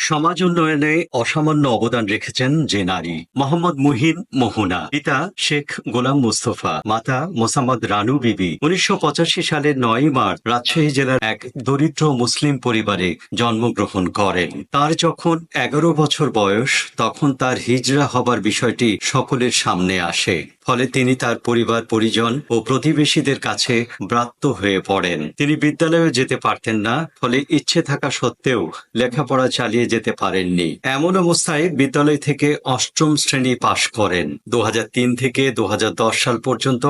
সমাজ উন্নয়নে অসামান্য অবদান রেখেছেন যে নারী মোহাম্মদ মুহিন মোহনা, পিতা শেখ গোলাম মুস্তফা, মাতা মোসাম্মদ রানু বিবি ১৯৮৫ সালের ৯ মার্চ রাজশাহী জেলার এক দরিদ্র মুসলিম পরিবারে জন্মগ্রহণ করেন। তার যখন ১১ বছর বয়স তখন তার হিজরা হবার বিষয়টি সকলের সামনে আসে। ফলে তিনি তার পরিবার পরিজন ও প্রতিবেশীদের কাছে ব্রাত্য হয়ে পড়েন। তিনি বিদ্যালয়ে যেতে পারতেন না, ফলে ইচ্ছে থাকা সত্ত্বেও লেখাপড়া চালিয়ে যেতে পারেননি। এমন অবস্থায় বিদ্যালয় থেকে অষ্টম শ্রেণী পাশ করেন। ২০০৩ থেকে ২০১০ সাল পর্যন্ত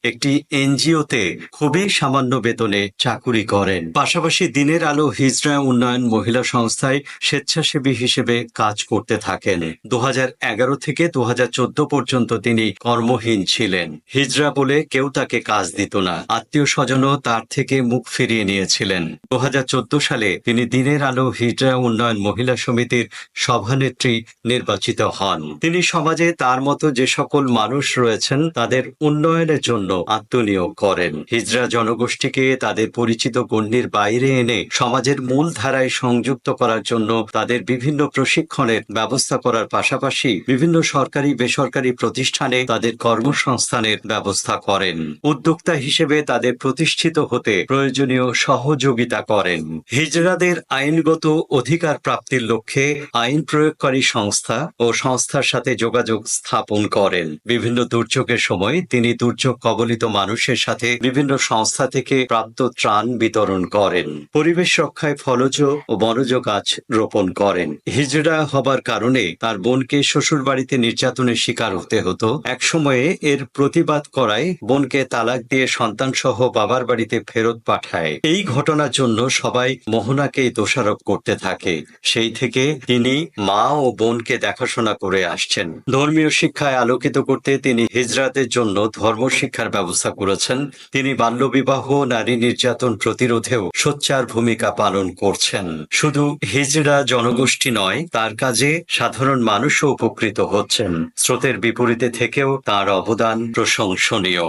একটি এনজিওতে খুবই সামান্য বেতনে চাকুরি করেন। পাশাপাশি দিনের আলো হিজড়া উন্নয়ন মহিলা সংস্থায় স্বেচ্ছাসেবী হিসেবে কাজ করতে থাকেন। ২০১১ থেকে ২০১৪ পর্যন্ত তিনি কর্মহীন ছিলেন। হিজড়া বলে কেউ তাকে কাজ দিত না, আত্মীয় স্বজনও তার থেকে মুখ ফিরিয়ে নিয়েছিলেন। ২০১৪ সালে তিনি দিনের আলো হিজড়া উন্নয়ন মহিলা সমিতির সভানেত্রী নির্বাচিত হন। তিনি সমাজে তার মতো যে সকল মানুষ রয়েছেন তাদের উন্নয়নের জন্য আত্মনিয়োগ করেন। হিজড়া জনগোষ্ঠীকে তাদের পরিচিত গণ্ডির বাইরে এনে সমাজের মূল ধারায় সংযুক্ত করার জন্য তাদের বিভিন্ন প্রশিক্ষণের ব্যবস্থা করার পাশাপাশি বিভিন্ন সরকারি বেসরকারি প্রতিষ্ঠানে তাদের কর্মসংস্থানের ব্যবস্থা করেন। উদ্যোক্তা হিসেবে তাদের প্রতিষ্ঠিত হতে প্রয়োজনীয় সহযোগিতা করেন। হিজড়াদের আইনগত অধিকার প্রাপ্তির লক্ষ্যে আইন প্রয়োগকারী সংস্থা ও সংস্থার সাথে যোগাযোগ স্থাপন করেন। বিভিন্ন দুর্যোগের সময় তিনি দুর্যোগ কবলিত মানুষের সাথে বিভিন্ন সংস্থা থেকে প্রাপ্ত ত্রাণ বিতরণ করেন। পরিবেশ রক্ষায় ফলজ ও বনজ গাছ রোপণ করেন। হিজড়া হবার কারণে তার বোনকে শ্বশুরবাড়িতে নির্যাতনের শিকার হতে হতো। এক সময়ে এর প্রতিবাদ করায় বোনকে তালাক দিয়ে সন্তান সহ বাবার বাড়িতে ফেরত পাঠায়। এই ঘটনার জন্য সবাই মোহনাকেই দোষারোপ করতে থাকে। সেই থেকে তিনি মা ও বোনকে দেখাশোনা করে আসছেন। ধর্মীয় শিক্ষায় আলোকিত করতে তিনি হিজড়াদের জন্য ধর্ম শিক্ষার ব্যবস্থা করেছেন। তিনি বাল্যবিবাহ, নারী নির্যাতন প্রতিরোধেও সোচ্চার ভূমিকা পালন করছেন। শুধু হিজড়া জনগোষ্ঠী নয়, তার কাজে সাধারণ মানুষও উপকৃত হচ্ছেন। স্রোতের বিপরীতে থেকেও তার অবদান প্রশংসনীয়।